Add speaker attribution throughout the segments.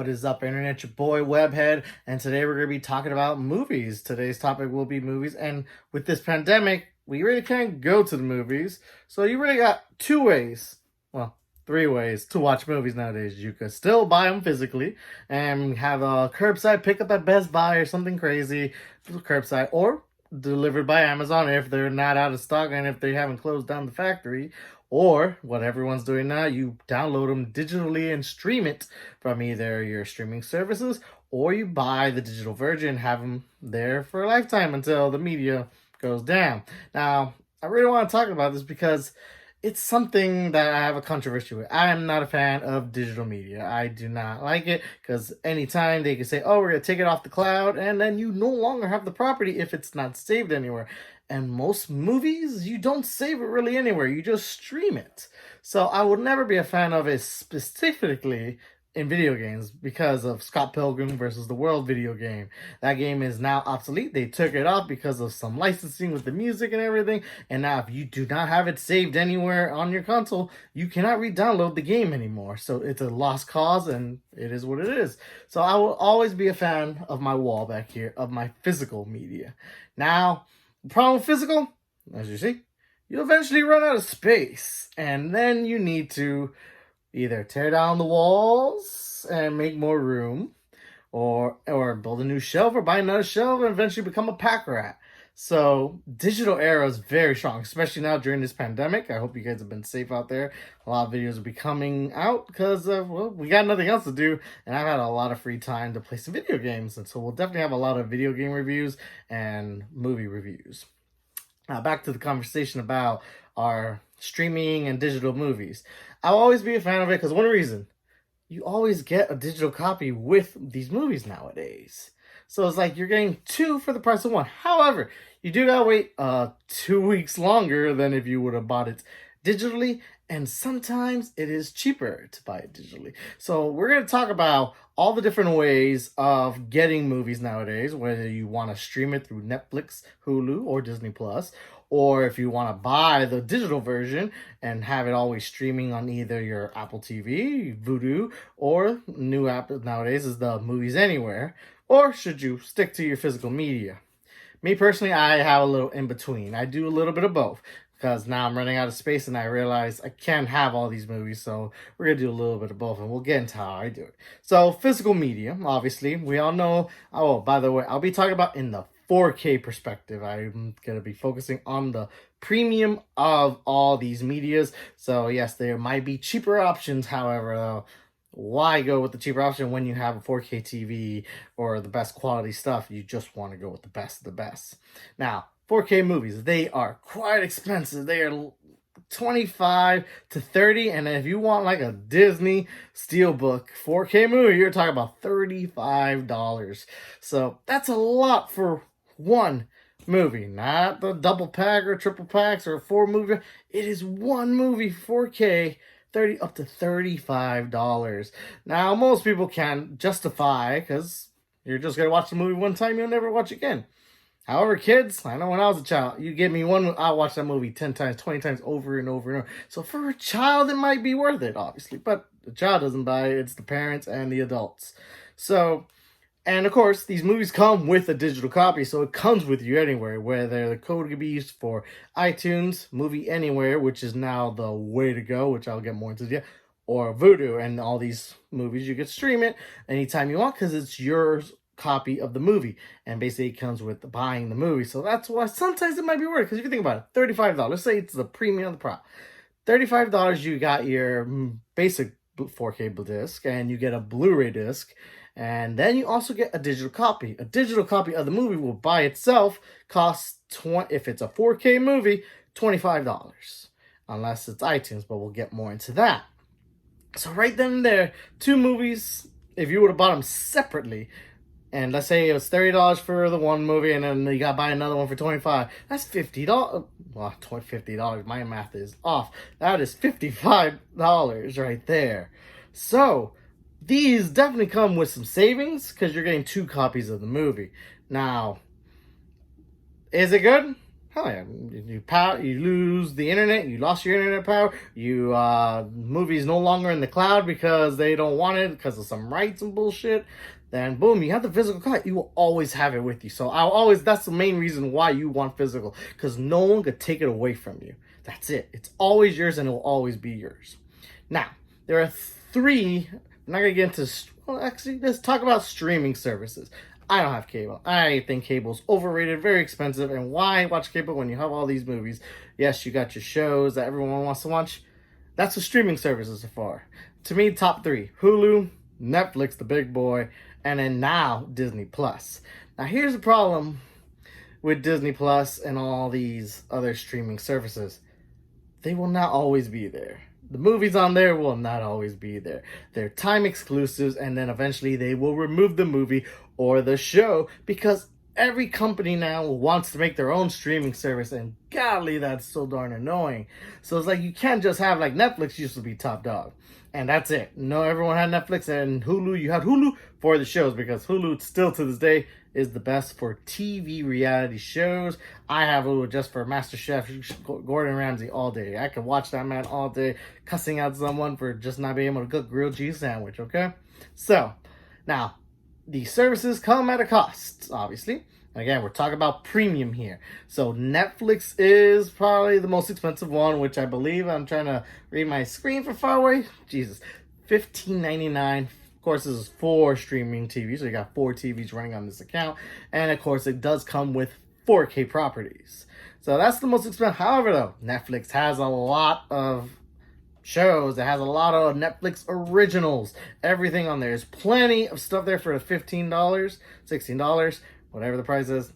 Speaker 1: is up, internet? Your boy Webhead, and today we're going to be talking about movies. Today's topic will be movies, and with this pandemic, we really can't go to the movies, so you really got two ways, well, three ways to watch movies nowadays. You could still buy them physically and have a curbside pickup at Best Buy or something crazy, curbside, or delivered by Amazon if they're not out of stock and if they haven't closed down the factory. Or what everyone's doing now, you download them digitally and stream it from either your streaming services, or you buy the digital version, have them there for a lifetime until the media goes down. Now, I really want to talk about this because it's something that I have a controversy with. I am not a fan of digital media. I do not like it because anytime they can say, oh, we're going to take it off the cloud, and then you no longer have the property if it's not saved anywhere. And most movies, you don't save it really anywhere. You just stream it. So I would never be a fan of it specifically in video games because of Scott Pilgrim versus the World video game. That game is now obsolete. They took it off because of some licensing with the music and everything. And now if you do not have it saved anywhere on your console, you cannot re-download the game anymore. So it's a lost cause and it is what it is. So I will always be a fan of my wall back here, of my physical media. Now, the problem with physical, as you see, you eventually run out of space. And then you need to either tear down the walls and make more room, or build a new shelf, or buy another shelf and eventually become a pack rat. So digital era is very strong, especially now during this pandemic. I hope you guys have been safe out there. A lot of videos will be coming out because we got nothing else to do, and I've had a lot of free time to play some video games, and so we'll definitely have a lot of video game reviews and movie reviews. Now back to the conversation about our streaming and digital movies. I'll always be a fan of it because one reason, you always get a digital copy with these movies nowadays. So it's like you're getting two for the price of one. However, you do gotta wait 2 weeks longer than if you would have bought it digitally, and sometimes it is cheaper to buy it digitally. So we're going to talk about all the different ways of getting movies nowadays, whether you want to stream it through Netflix, Hulu, or Disney Plus, or if you want to buy the digital version and have it always streaming on either your Apple TV, Vudu, or new app nowadays is the Movies Anywhere, or should you stick to your physical media? Me personally, I have a little in between. I do a little bit of both because now I'm running out of space and I realize I can't have all these movies, so we're going to do a little bit of both and we'll get into how I do it. So physical media, obviously, we all know. Oh, by the way, I'll be talking about in the 4K perspective. I'm going to be focusing on the premium of all these medias. So yes, there might be cheaper options. However, though, why go with the cheaper option when you have a 4K TV or the best quality stuff? You just want to go with the best of the best. Now, 4K movies, they are quite expensive. They are 25 to 30, and if you want like a Disney Steelbook 4K movie, you're talking about $35. So that's a lot for one movie, not the double pack or triple packs or 4 movie. It is one movie 4K, up to $35. Now most people can't justify because you're just gonna watch the movie one time, you'll never watch again. However, kids, I know when I was a child, you give me one, I'll watch that movie 10 times, 20 times over and over and over. So for a child, it might be worth it, obviously. But the child doesn't buy it, it's the parents and the adults. So, and of course, these movies come with a digital copy, so it comes with you anywhere, whether the code could be used for iTunes, Movie Anywhere, which is now the way to go, which I'll get more into, yeah, or Vudu, and all these movies, you can stream it anytime you want because it's yours copy of the movie, and basically it comes with buying the movie. So that's why sometimes it might be worth it, because if you think about it, $35, let's say it's the premium of the product, $35, you got your basic 4K disc, and you get a Blu-ray disc, and then you also get a digital copy. A digital copy of the movie will by itself cost if it's a 4K movie, $25, unless it's iTunes, but we'll get more into that. So right then and there, two movies, if you would have bought them separately, and let's say it was $30 for the one movie, and then you got to buy another one for $25. That's $50. Well, $50. My math is off. That is $55 right there. So these definitely come with some savings because you're getting two copies of the movie. Now, is it good? Oh yeah, you lose the internet. You lost your internet power. You movies no longer in the cloud because they don't want it because of some rights and bullshit. Then boom, you have the physical copy. You will always have it with you. So I'll always. That's the main reason why you want physical, because no one could take it away from you. That's it. It's always yours and it will always be yours. Now there are three. I'm not gonna get into. Well, actually, let's talk about streaming services. I don't have cable. I think cable's overrated, very expensive. And why watch cable when you have all these movies? Yes, you got your shows that everyone wants to watch. That's what streaming services are for. To me, top three: Hulu, Netflix, the big boy, and then now Disney Plus. Now, here's the problem with Disney Plus and all these other streaming services: they will not always be there. The movies on there will not always be there. They're time exclusives, and then eventually they will remove the movie or the show because every company now wants to make their own streaming service, and golly, that's so darn annoying. So it's like you can't just have, like, Netflix used to be top dog, and that's it. No, everyone had Netflix, and Hulu, you had Hulu for the shows because Hulu still to this day is the best for TV reality shows. I have Hulu just for MasterChef, Gordon Ramsay all day. I could watch that man all day cussing out someone for just not being able to cook grilled cheese sandwich, okay? So, now, the services come at a cost, obviously. Again, we're talking about premium here. So Netflix is probably the most expensive one, which I believe, I'm trying to read my screen from far away. Jesus, $15.99. Of course, this is 4 streaming TVs, so you got 4 TVs running on this account. And of course, it does come with 4K properties. So that's the most expensive. However, though, Netflix has a lot of shows. It has a lot of Netflix originals. Everything on there. There's plenty of stuff there for the $15, $16, whatever the price is.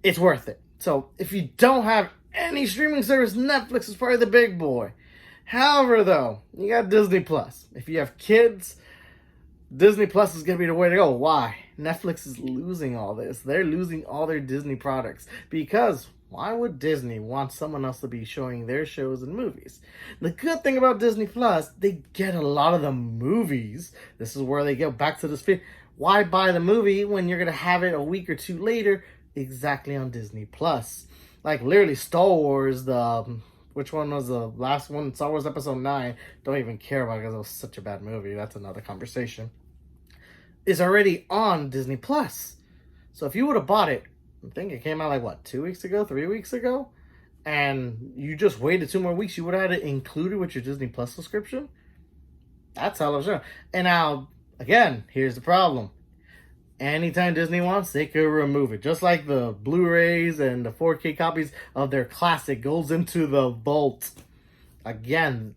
Speaker 1: It's worth it. So if you don't have any streaming service, Netflix is probably the big boy. However, though, you got Disney Plus. If you have kids, Disney Plus is going to be the way to go. Why? Netflix is losing all this. They're losing all their Disney products. Because why would Disney want someone else to be showing their shows and movies? The good thing about Disney Plus, they get a lot of the movies. This is where they get back to this fit. Why buy the movie when you're going to have it a week or two later exactly on Disney Plus? Like literally Star Wars, which one was the last one? Star Wars Episode 9. Don't even care about it because it was such a bad movie. That's another conversation. Is already on Disney Plus. So if you would have bought it, I think it came out like, what, 2 weeks ago, 3 weeks ago? And you just waited 2 more weeks, you would have had it included with your Disney Plus subscription? That's how it's done. And now, again, here's the problem. Anytime Disney wants, they could remove it. Just like the Blu-rays and the 4K copies of their classic goes into the vault. Again,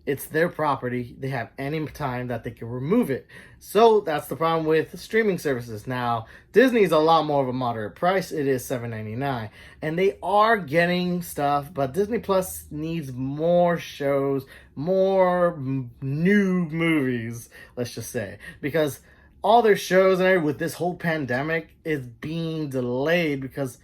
Speaker 1: it's their property. They have any time that they can remove it. So that's the problem with streaming services. Now, Disney's a lot more of a moderate price. It is $7.99. And they are getting stuff, but Disney Plus needs more shows, more new movies, let's just say. Because all their shows and everything with this whole pandemic is being delayed because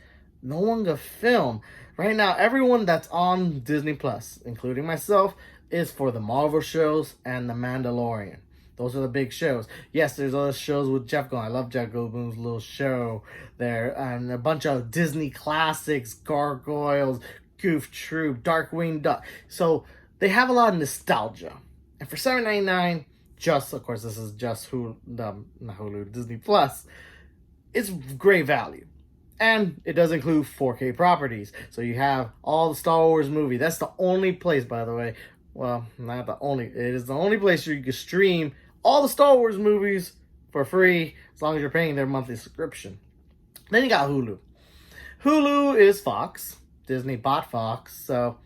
Speaker 1: no one can film. Right now, everyone that's on Disney Plus, including myself, is for the Marvel shows and the Mandalorian. Those are the big shows. Yes, there's other shows with Jeff Goldblum. I love Jeff Goldblum's little show there. And a bunch of Disney classics, Gargoyles, Goof Troop, Darkwing Duck. So they have a lot of nostalgia. And for $7.99, just, of course, this is just not Hulu, Disney Plus, it's great value. And it does include 4K properties. So you have all the Star Wars movie. That's the only place, by the way. Well, not the only. It is the only place where you can stream all the Star Wars movies for free as long as you're paying their monthly subscription. Then you got Hulu. Hulu is Fox. Disney bought Fox. So,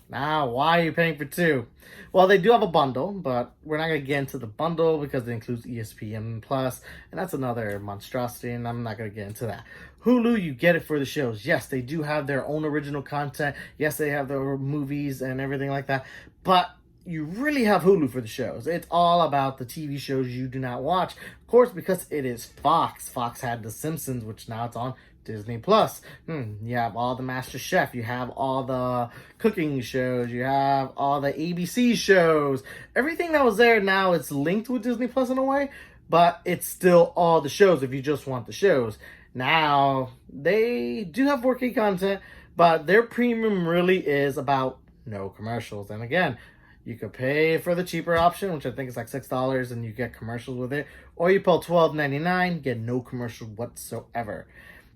Speaker 1: now why are you paying for 2? Well, they do have a bundle, but we're not going to get into the bundle because it includes ESPN Plus, and that's another monstrosity, and I'm not going to get into that. Hulu, you get it for the shows. Yes, they do have their own original content. Yes, they have their movies and everything like that, but you really have Hulu for the shows. It's all about the TV shows you do not watch. Of course, because it is Fox. Fox had The Simpsons, which now it's on Disney Plus. You have all the Master Chef. You have all the cooking shows. You have all the ABC shows. Everything that was there now, it's linked with Disney Plus in a way, but it's still all the shows if you just want the shows. Now, they do have 4K content, but their premium really is about no commercials. And again, you could pay for the cheaper option, which I think is like $6, and you get commercials with it. Or you pay $12.99, get no commercials whatsoever.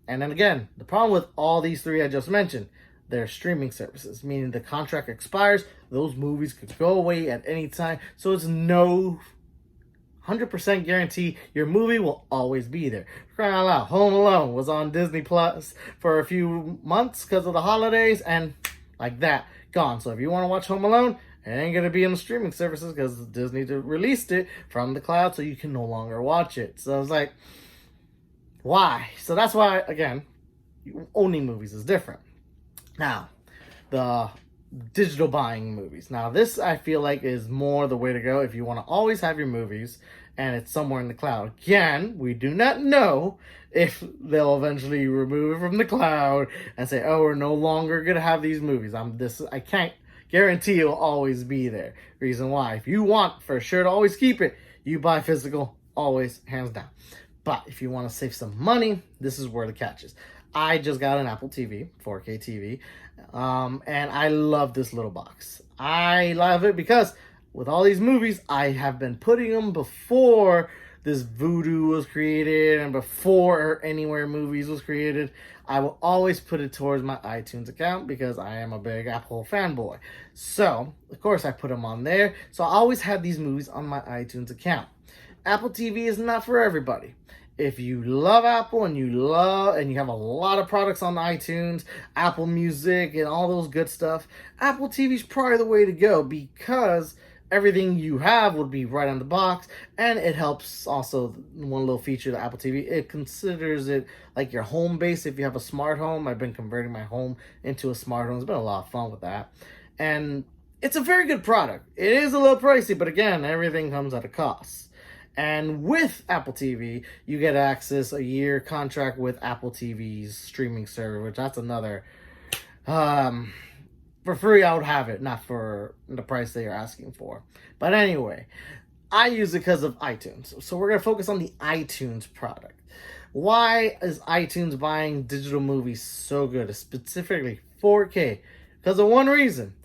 Speaker 1: And then again, the problem with all these three I just mentioned, they're streaming services, meaning the contract expires, those movies could go away at any time. So it's no 100% guarantee your movie will always be there. Crying out loud, Home Alone was on Disney Plus for a few months because of the holidays, and like that, gone. So if you want to watch Home Alone, it ain't going to be in the streaming services because Disney released it from the cloud, so you can no longer watch it. So it's like, why? So that's why, again, owning movies is different. Now, the digital buying movies. Now, this I feel like is more the way to go if you want to always have your movies and it's somewhere in the cloud. Again, we do not know if they'll eventually remove it from the cloud and say, oh, we're no longer going to have these movies. I can't guarantee it'll always be there. Reason why, if you want for sure to always keep it, you buy physical, always, hands down. But if you want to save some money, this is where the catch is. I just got an Apple TV, 4K TV, and I love this little box. I love it because with all these movies, I have been putting them before this Vudu was created and before Anywhere Movies was created. I will always put it towards my iTunes account because I am a big Apple fanboy. So, of course, I put them on there. So I always have these movies on my iTunes account. Apple TV is not for everybody. If you love Apple and you have a lot of products on iTunes, Apple Music and all those good stuff, Apple TV is probably the way to go because everything you have would be right on the box, and it helps also. One little feature of the Apple TV, it considers it like your home base if you have a smart home. I've been converting my home into a smart home. It's been a lot of fun with that. And it's a very good product. It is a little pricey, but again, everything comes at a cost. And with Apple TV, you get access a year contract with Apple TV's streaming server, which that's another. For free, I would have it, not for the price they are asking for. But anyway, I use it because of iTunes. So we're going to focus on the iTunes product. Why is iTunes buying digital movies so good, specifically 4K? Because of one reason.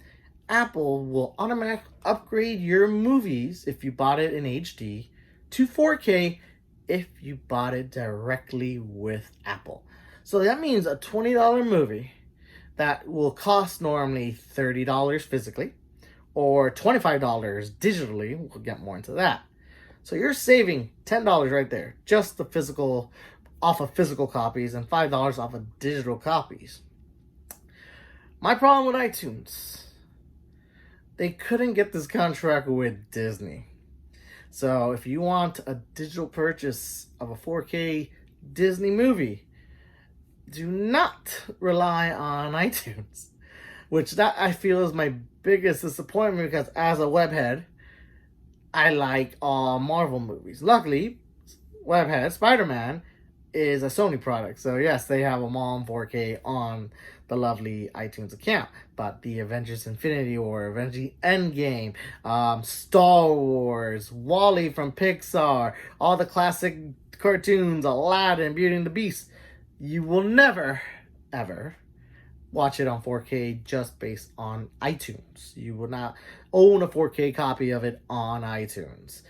Speaker 1: Apple will automatically upgrade your movies if you bought it in HD to 4K if you bought it directly with Apple. So that means a $20 movie that will cost normally $30 physically or $25 digitally. We'll get more into that. So you're saving $10 right there, just the physical, off of physical copies, and $5 off of digital copies. My problem with iTunes, they couldn't get this contract with Disney. So if you want a digital purchase of a 4K Disney movie, do not rely on iTunes, which that I feel is my biggest disappointment because as a Webhead, I like all Marvel movies. Luckily, Webhead, Spider-Man, is a Sony product. So yes, they have them all in 4K on the lovely iTunes account. But the Avengers Infinity War, Avengers Endgame, Star Wars, WALL-E from Pixar, all the classic cartoons, Aladdin, Beauty and the Beast, you will never, ever watch it on 4K just based on iTunes. You will not own a 4K copy of it on iTunes.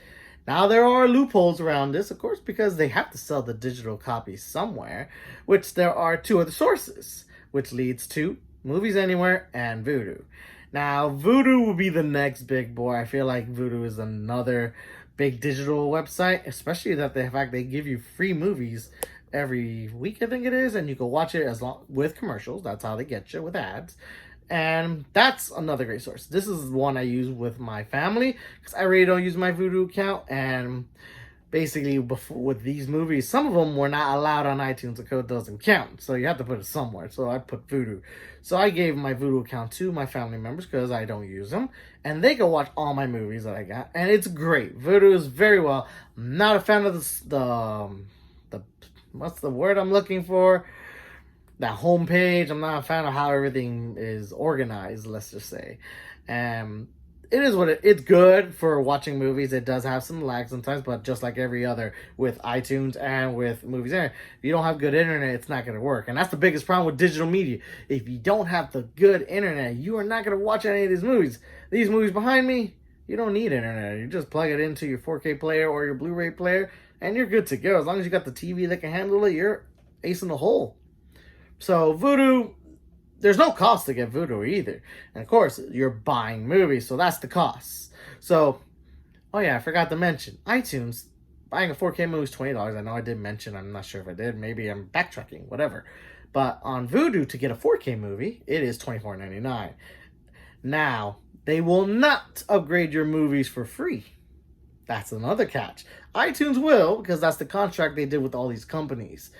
Speaker 1: Now, there are loopholes around this, of course, because they have to sell the digital copy somewhere, which there are two other sources, which leads to Movies Anywhere and Vudu. Now, Vudu will be the next big boy. I feel like Vudu is another big digital website, especially that they give you free movies every week, I think it is, and you can watch it as long with commercials. That's how they get you, with ads. And that's another great source. This is one I use with my family because I really don't use my Vudu account. And basically, with these movies, some of them were not allowed on iTunes. The code doesn't count, so you have to put it somewhere. So I put Vudu. So I gave my Vudu account to my family members because I don't use them, and they can watch all my movies that I got, and it's great. Vudu is very well. I'm not a fan of the what's the word I'm looking for? That homepage. I'm not a fan of how everything is organized, let's just say. it is what it's good for watching movies. It does have some lag sometimes, but just like every other with iTunes and with movies, if you don't have good internet, it's not going to work. And that's the biggest problem with digital media. If you don't have the good internet, you are not going to watch any of these movies. These movies behind me, you don't need internet. You just plug it into your 4K player or your Blu-ray player, and you're good to go. As long as you got the TV that can handle it, you're ace in the hole. So Vudu, there's no cost to get Vudu either. And of course, you're buying movies, so that's the cost. So, oh yeah, I forgot to mention, iTunes, buying a 4K movie is $20. I know I did mention, I'm not sure if I did. Maybe I'm backtracking, whatever. But on Vudu, to get a 4K movie, it is $24.99. Now, they will not upgrade your movies for free. That's another catch. iTunes will, because that's the contract they did with all these companies.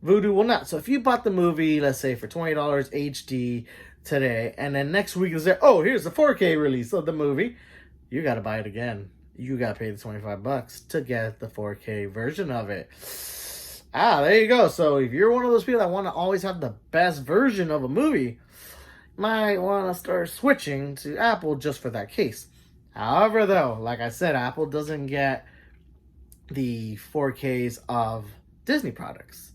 Speaker 1: Vudu will not. So if you bought the movie, let's say for $20 HD today, and then next week is there, oh, here's the 4K release of the movie, you got to buy it again. You got to pay the $25 to get the 4K version of it. There you go. So if you're one of those people that want to always have the best version of a movie, might want to start switching to Apple just for that case. However, though, like I said, Apple doesn't get the 4Ks of Disney products.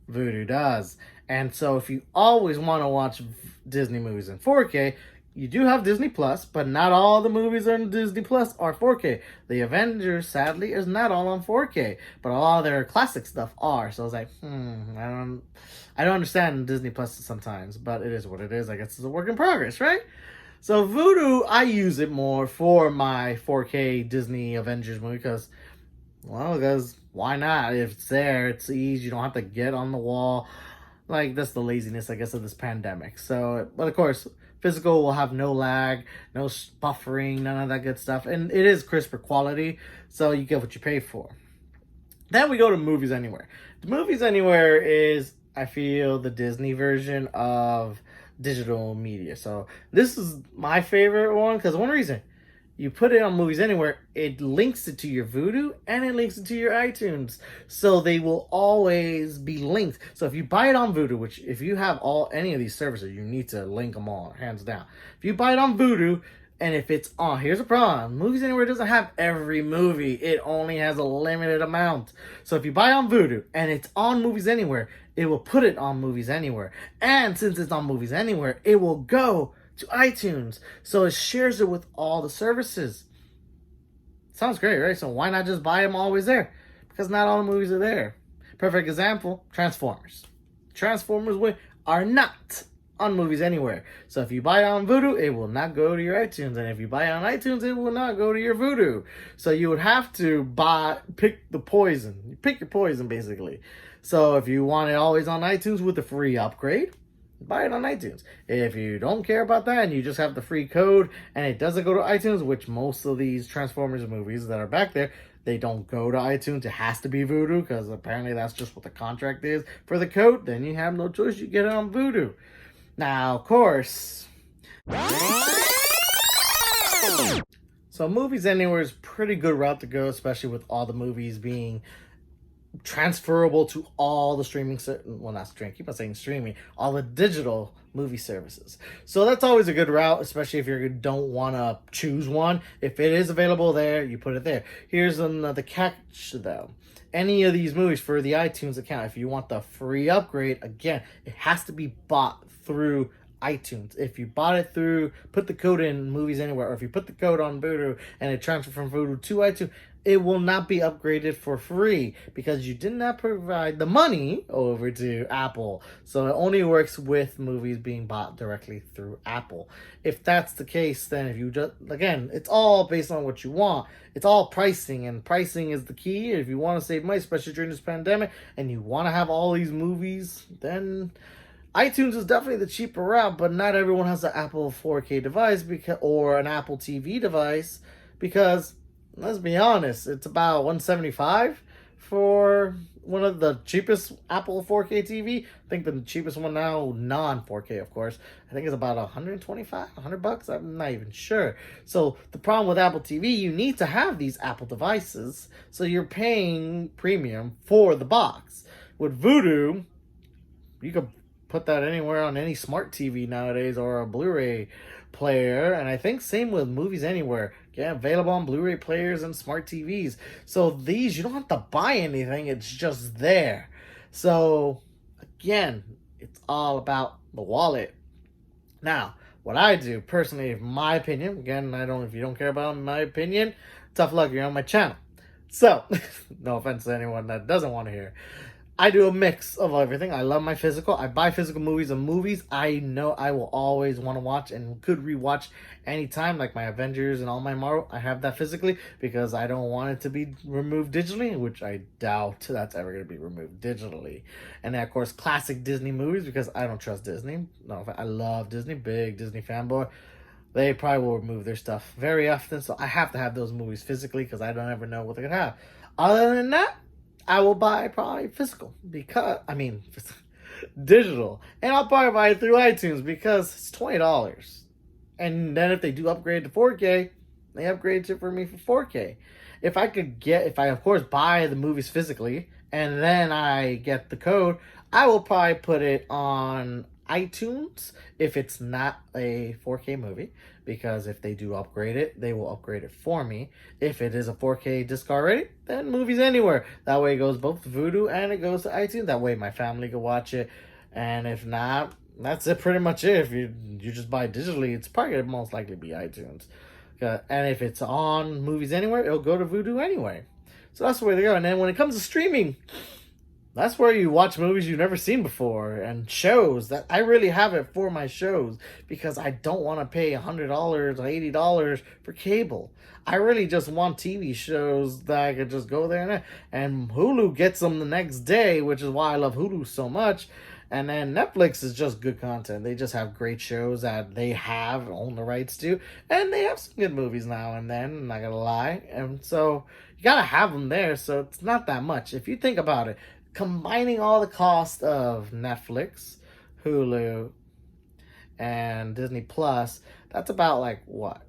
Speaker 1: Vudu does. And so if you always want to watch Disney movies in 4K, you do have Disney Plus, but not all the movies on Disney Plus are 4K. The Avengers, sadly, is not all on 4K, but all their classic stuff are. So I was like, I don't understand Disney Plus sometimes, but it is what it is. I guess it's a work in progress, right? So Vudu, I use it more for my 4K Disney Avengers movie because why not? If it's there, it's easy. You don't have to get on the wall. Like, that's the laziness, I guess, of this pandemic. So, but of course, physical will have no lag, no buffering, none of that good stuff. And it is crisper quality, so you get what you pay for. Then we go to Movies Anywhere. The Movies Anywhere is, I feel, the Disney version of digital media. So this is my favorite one because one reason. You put it on Movies Anywhere, it links it to your Vudu and it links it to your iTunes. So they will always be linked. So if you buy it on Vudu, which if you have any of these services, you need to link them all, hands down. If you buy it on Vudu, and if it's on, here's a problem. Movies Anywhere doesn't have every movie. It only has a limited amount. So if you buy on Vudu and it's on Movies Anywhere, it will put it on Movies Anywhere. And since it's on Movies Anywhere, it will go to iTunes. So it shares it with all the services. Sounds great, right? So why not just buy them always there? Because not all the movies are there. Perfect example, Transformers. Transformers are not on Movies Anywhere. So if you buy it on Vudu, it will not go to your iTunes. And if you buy it on iTunes, it will not go to your Vudu. So you would have to pick the poison. You pick your poison, basically. So if you want it always on iTunes with a free upgrade, buy it on iTunes. If you don't care about that and you just have the free code and it doesn't go to iTunes, which most of these Transformers movies that are back there, they don't go to iTunes. It has to be Vudu because apparently that's just what the contract is for the code. Then you have no choice. You get it on Vudu. Now, of course, so Movies Anywhere is a pretty good route to go, especially with all the movies being transferable to all the streaming, not streaming, keep on saying streaming, all the digital movie services. So that's always a good route, especially if you don't want to choose one. If it is available there, you put it there. Here's another catch though. Any of these movies for the iTunes account, if you want the free upgrade, again, it has to be bought through iTunes. If you bought it through, put the code in Movies Anywhere, or if you put the code on Vudu and it transfers from Vudu to iTunes, it will not be upgraded for free because you did not provide the money over to Apple. So it only works with movies being bought directly through Apple. If that's the case, then if you just, again, it's all based on what you want. It's all pricing, and pricing is the key. If you want to save money, especially during this pandemic, and you want to have all these movies, then iTunes is definitely the cheaper route, but not everyone has an Apple 4K device or an Apple TV device because, let's be honest, it's about $175 for one of the cheapest Apple 4K TV. I think the cheapest one now, non-4K, of course, I think it's about $125, I'm not even sure. So the problem with Apple TV, you need to have these Apple devices, so you're paying premium for the box. With Vudu, you could put that anywhere on any smart TV nowadays or a Blu-ray player. And I think same with movies anywhere. Yeah, available on Blu-ray players and smart TVs. So these, you don't have to buy anything. It's just there. So again, it's all about the wallet. Now, what I do personally, in my opinion, again, if you don't care about my opinion, tough luck, you're on my channel. So, no offense to anyone that doesn't want to hear. I do a mix of everything. I love my physical. I buy physical movies, and movies I know I will always want to watch and could rewatch anytime, like my Avengers and all my Marvel. I have that physically because I don't want it to be removed digitally, which I doubt that's ever going to be removed digitally. And then, of course, classic Disney movies because I don't trust Disney. No, I love Disney, big Disney fanboy. They probably will remove their stuff very often, so I have to have those movies physically because I don't ever know what they're going to have. Other than that, I will buy probably physical digital. And I'll probably buy it through iTunes because it's $20. And then if they do upgrade to 4K, they upgrade it for me for 4K. If I of course buy the movies physically and then I get the code, I will probably put it on iTunes if it's not a 4K movie, because if they do upgrade it, they will upgrade it for me. If it is a 4K disc already, then movies anywhere. That way it goes both to Vudu and it goes to iTunes. That way my family can watch it. And if not, that's it, pretty much it. If you just buy it digitally, it's probably going to most likely be iTunes. And if it's on movies anywhere, it'll go to Vudu anyway. So that's the way to go. And then when it comes to streaming, that's where you watch movies you've never seen before and shows. That I really have it for my shows because I don't want to pay $100 or $80 for cable. I really just want TV shows that I could just go there and Hulu gets them the next day, which is why I love Hulu so much. And then Netflix is just good content. They just have great shows that they own the rights to. And they have some good movies now and then, I'm not gonna lie. And so you gotta have them there, so it's not that much. If you think about it, combining all the cost of Netflix, Hulu, and Disney Plus, that's about like what?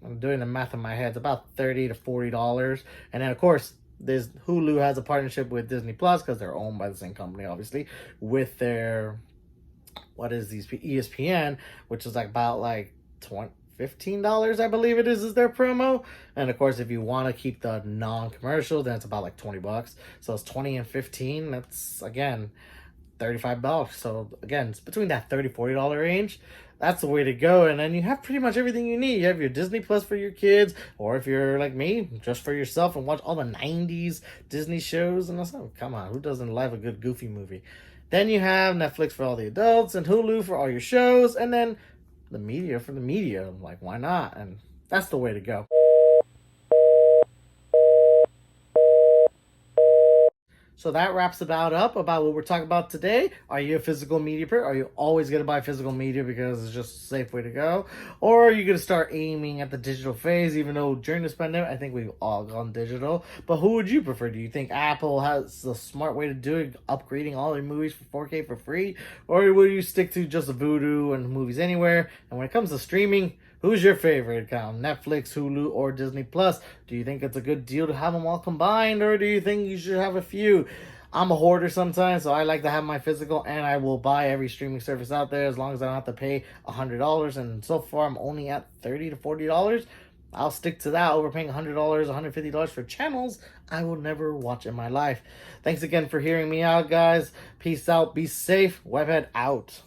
Speaker 1: I'm doing the math in my head. It's about $30 to $40. And then of course, Hulu has a partnership with Disney Plus because they're owned by the same company, obviously, with their ESPN, which is like about like $15, I believe it is their promo. And of course, if you want to keep the non-commercial, then it's about like $20. So it's 20 and 15. That's again $35. So again, it's between that $30-$40 range. That's the way to go. And then you have pretty much everything you need. You have your Disney Plus for your kids, or if you're like me, just for yourself and watch all the 90s Disney shows. And that's, come on, who doesn't love a good goofy movie? Then you have Netflix for all the adults and Hulu for all your shows, and then the media for the media. Like, why not? And that's the way to go. So that wraps about what we're talking about today. Are you a physical media person? Are you always going to buy physical media because it's just a safe way to go? Or are you going to start aiming at the digital phase, even though during this pandemic, I think we've all gone digital. But who would you prefer? Do you think Apple has the smart way to do it, upgrading all their movies for 4K for free? Or will you stick to just the Vudu and movies anywhere? And when it comes to streaming, who's your favorite account? Netflix, Hulu, or Disney Plus? Do you think it's a good deal to have them all combined, or do you think you should have a few? I'm a hoarder sometimes, so I like to have my physical, and I will buy every streaming service out there as long as I don't have to pay $100. And so far, I'm only at $30 to $40. I'll stick to that over paying $100, $150 for channels I will never watch in my life. Thanks again for hearing me out, guys. Peace out. Be safe. Webhead out.